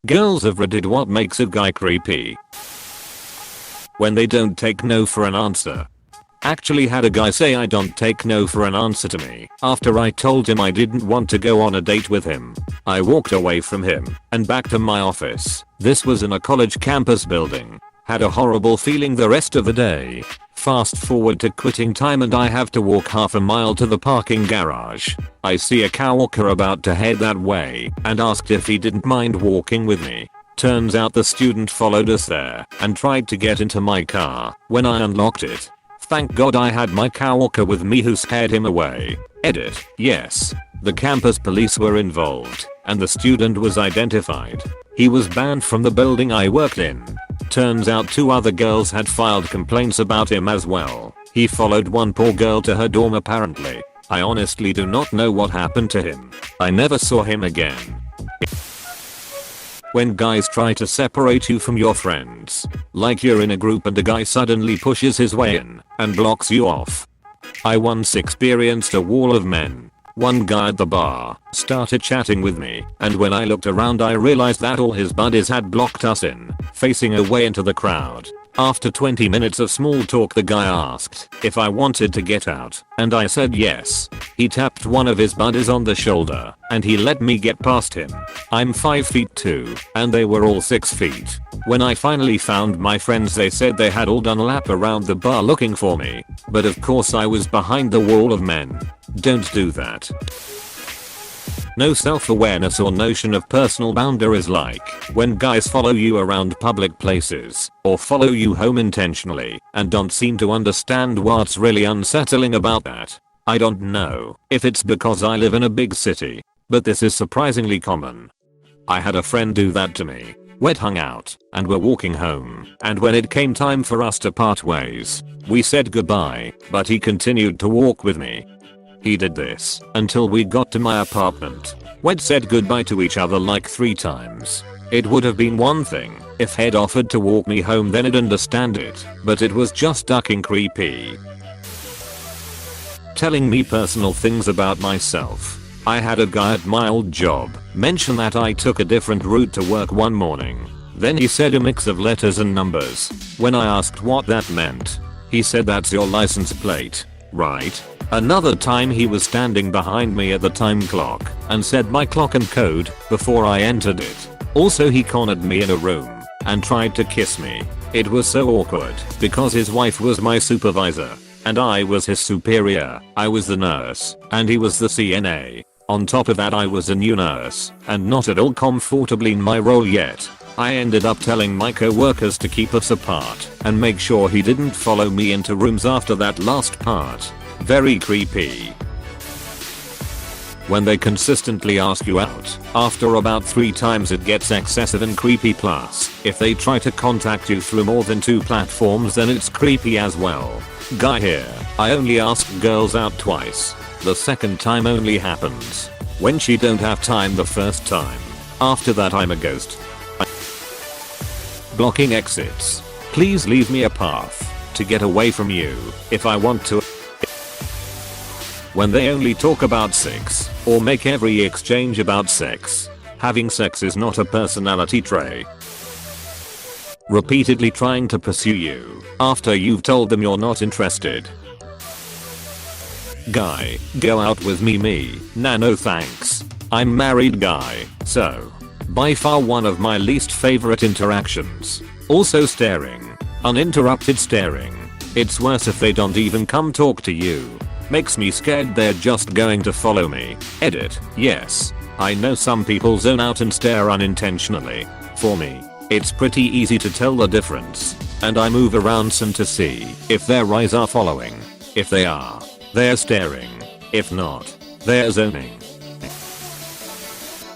Girls of Reddit, what makes a guy creepy? When they don't take no for an answer. Actually had a guy say I don't take no for an answer to me after I told him I didn't want to go on a date with him. I walked away from him and back to my office. This was in a college campus building. Had a horrible feeling the rest of the day. Fast forward to quitting time and I have to walk half a mile to the parking garage. I see a coworker about to head that way and asked if he didn't mind walking with me. Turns out the student followed us there and tried to get into my car when I unlocked it. Thank God I had my coworker with me who scared him away. Edit. Yes. The campus police were involved and the student was identified. He was banned from the building I worked in. Turns out 2 other girls had filed complaints about him as well. He followed one poor girl to her dorm apparently. I honestly do not know what happened to him. I never saw him again. When guys try to separate you from your friends. Like you're in a group and a guy suddenly pushes his way in and blocks you off. I once experienced a wall of men. One guy at the bar started chatting with me and when I looked around I realized that all his buddies had blocked us in, facing away into the crowd. After 20 minutes of small talk the guy asked if I wanted to get out and I said yes. He tapped one of his buddies on the shoulder and he let me get past him. I'm 5 feet 2 and they were all 6 feet. When I finally found my friends they said they had all done a lap around the bar looking for me, but of course I was behind the wall of men. Don't do that. No self-awareness or notion of personal boundaries, like when guys follow you around public places or follow you home intentionally and don't seem to understand what's really unsettling about that. I don't know if it's because I live in a big city, but this is surprisingly common. I had a friend do that to me. We'd hung out and were walking home, and when it came time for us to part ways, we said goodbye, but he continued to walk with me. He did this until we got to my apartment. We'd said goodbye to each other like 3 times. It would have been one thing if he'd offered to walk me home, then I'd understand it, but it was just fucking creepy. Telling me personal things about myself. I had a guy at my old job mention that I took a different route to work one morning. Then he said a mix of letters and numbers. When I asked what that meant, he said that's your license plate, right? Another time he was standing behind me at the time clock and said my clock and code before I entered it. Also he cornered me in a room and tried to kiss me. It was so awkward because his wife was my supervisor and I was his superior. I was the nurse and he was the CNA. On top of that I was a new nurse and not at all comfortably in my role yet. I ended up telling my co-workers to keep us apart and make sure he didn't follow me into rooms after that last part. Very creepy. When they consistently ask you out, after about 3 times it gets excessive and creepy, plus if they try to contact you through more than 2 platforms then it's creepy as well. Guy here, I only ask girls out twice. The second time only happens when she don't have time the first time. After that I'm a ghost. Blocking exits. Please leave me a path to get away from you if I want to. When they only talk about sex or make every exchange about sex. Having sex is not a personality trait. Repeatedly trying to pursue you after you've told them you're not interested. Guy, go out with me. Nah, no thanks. I'm married guy, so. By far one of my least favorite interactions. Also staring. Uninterrupted staring. It's worse if they don't even come talk to you. Makes me scared they're just going to follow me. Edit. Yes. I know some people zone out and stare unintentionally. For me, it's pretty easy to tell the difference. And I move around some to see if their eyes are following. If they are, they're staring. If not, they're zoning.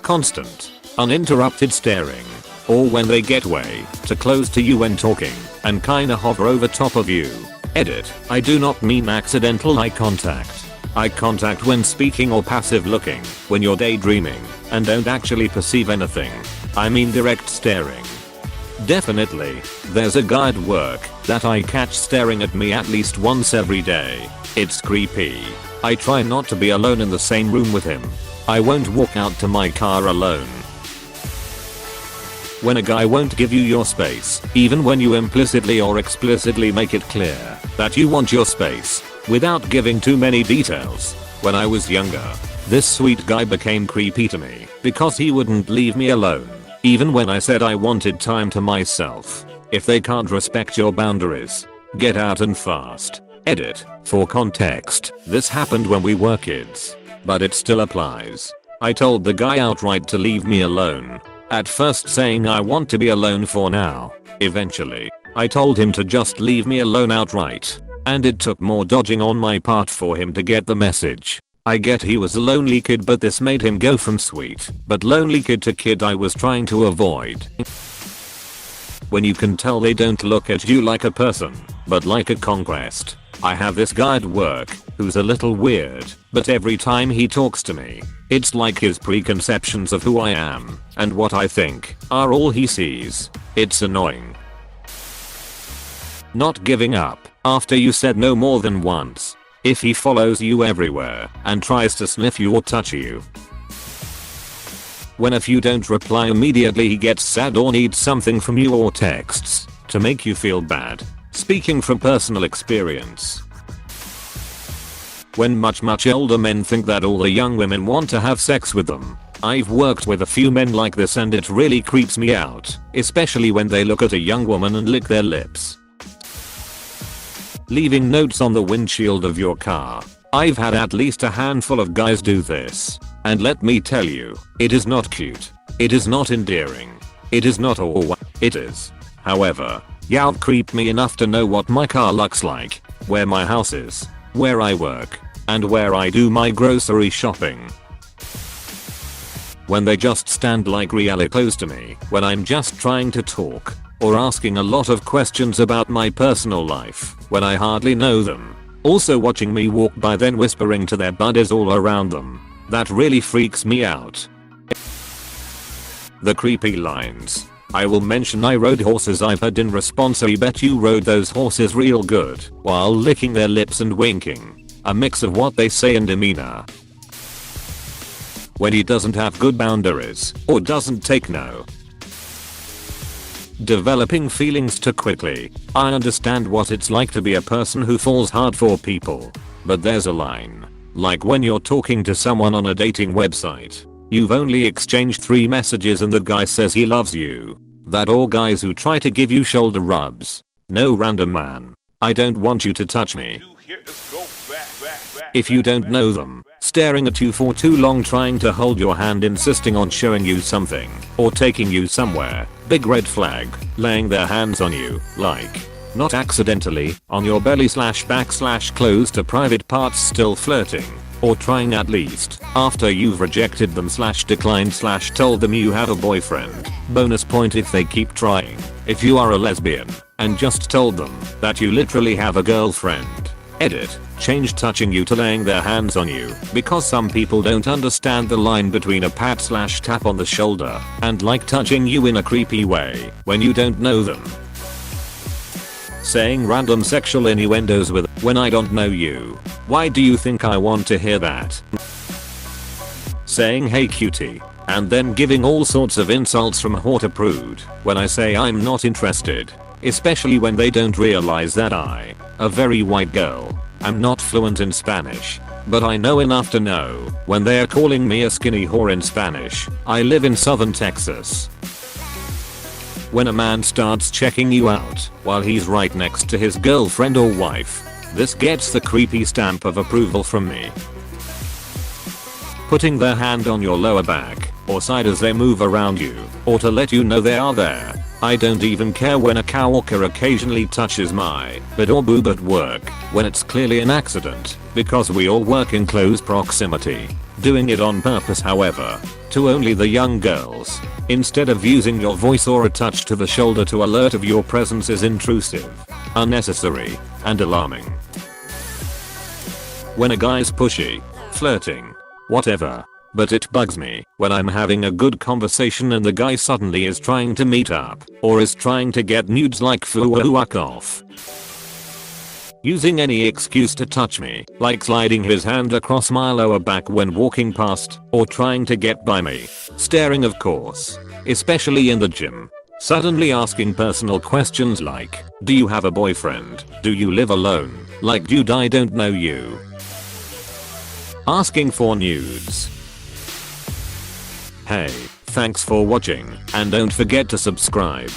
Constant, uninterrupted staring. Or when they get way too close to you when talking and kinda hover over top of you. Edit. I do not mean accidental eye contact. Eye contact when speaking or passive looking when you're daydreaming and don't actually perceive anything. I mean direct staring. Definitely, there's a guy at work that I catch staring at me at least once every day. It's creepy. I try not to be alone in the same room with him. I won't walk out to my car alone. When a guy won't give you your space, even when you implicitly or explicitly make it clear that you want your space, without giving too many details. When I was younger, this sweet guy became creepy to me because he wouldn't leave me alone, even when I said I wanted time to myself. If they can't respect your boundaries, get out and fast. Edit. For context, this happened when we were kids, but it still applies. I told the guy outright to leave me alone. At first saying I want to be alone for now. Eventually, I told him to just leave me alone outright. And it took more dodging on my part for him to get the message. I get he was a lonely kid, but this made him go from sweet but lonely kid to kid I was trying to avoid. When you can tell they don't look at you like a person, but like a conquest. I have this guy at work who's a little weird, but every time he talks to me, it's like his preconceptions of who I am and what I think are all he sees. It's annoying. Not giving up after you said no more than once. If he follows you everywhere and tries to sniff you or touch you. When if you don't reply immediately he gets sad or needs something from you or texts to make you feel bad. Speaking from personal experience. When much older men think that all the young women want to have sex with them. I've worked with a few men like this and it really creeps me out, especially when they look at a young woman and lick their lips. Leaving notes on the windshield of your car. I've had at least a handful of guys do this, and let me tell you, it is not cute. It is not endearing. It is not all it is. However, y'all creep me enough to know what my car looks like, where my house is, where I work, and where I do my grocery shopping. When they just stand like really close to me when I'm just trying to talk, or asking a lot of questions about my personal life when I hardly know them. Also watching me walk by then whispering to their buddies all around them. That really freaks me out. The creepy lines. I will mention I rode horses I've heard in response I bet you rode those horses real good while licking their lips and winking. A mix of what they say and demeanor. When he doesn't have good boundaries or doesn't take no. Developing feelings too quickly. I understand what it's like to be a person who falls hard for people. But there's a line. Like when you're talking to someone on a dating website. You've only exchanged 3 messages and the guy says he loves you. That or guys who try to give you shoulder rubs. No random man. I don't want you to touch me. If you don't know them, staring at you for too long trying to hold your hand insisting on showing you something, or taking you somewhere, big red flag, laying their hands on you, like, not accidentally, on your belly / back / close to private parts still flirting, or trying at least, after you've rejected them / declined / told them you have a boyfriend, bonus point if they keep trying, if you are a lesbian, and just told them that you literally have a girlfriend. Edit. Change touching you to laying their hands on you because some people don't understand the line between a pat / tap on the shoulder and like touching you in a creepy way when you don't know them. Saying random sexual innuendos with when I don't know you. Why do you think I want to hear that? Saying hey cutie and then giving all sorts of insults from whore to prude when I say I'm not interested. Especially when they don't realize that I, a very white girl, am not fluent in Spanish, but I know enough to know when they are calling me a skinny whore in Spanish. I live in southern Texas. When a man starts checking you out while he's right next to his girlfriend or wife, this gets the creepy stamp of approval from me. Putting their hand on your lower back or side as they move around you, or to let you know they are there. I don't even care when a coworker occasionally touches my butt or boob at work when it's clearly an accident because we all work in close proximity. Doing it on purpose however, to only the young girls, instead of using your voice or a touch to the shoulder to alert of your presence is intrusive, unnecessary, and alarming. When a guy's pushy, flirting, whatever. But it bugs me when I'm having a good conversation and the guy suddenly is trying to meet up or is trying to get nudes like fuck off. Using any excuse to touch me, like sliding his hand across my lower back when walking past or trying to get by me. Staring of course, especially in the gym. Suddenly asking personal questions like, do you have a boyfriend? Do you live alone? Like dude, I don't know you. Asking for nudes. Hey, thanks for watching, and don't forget to subscribe.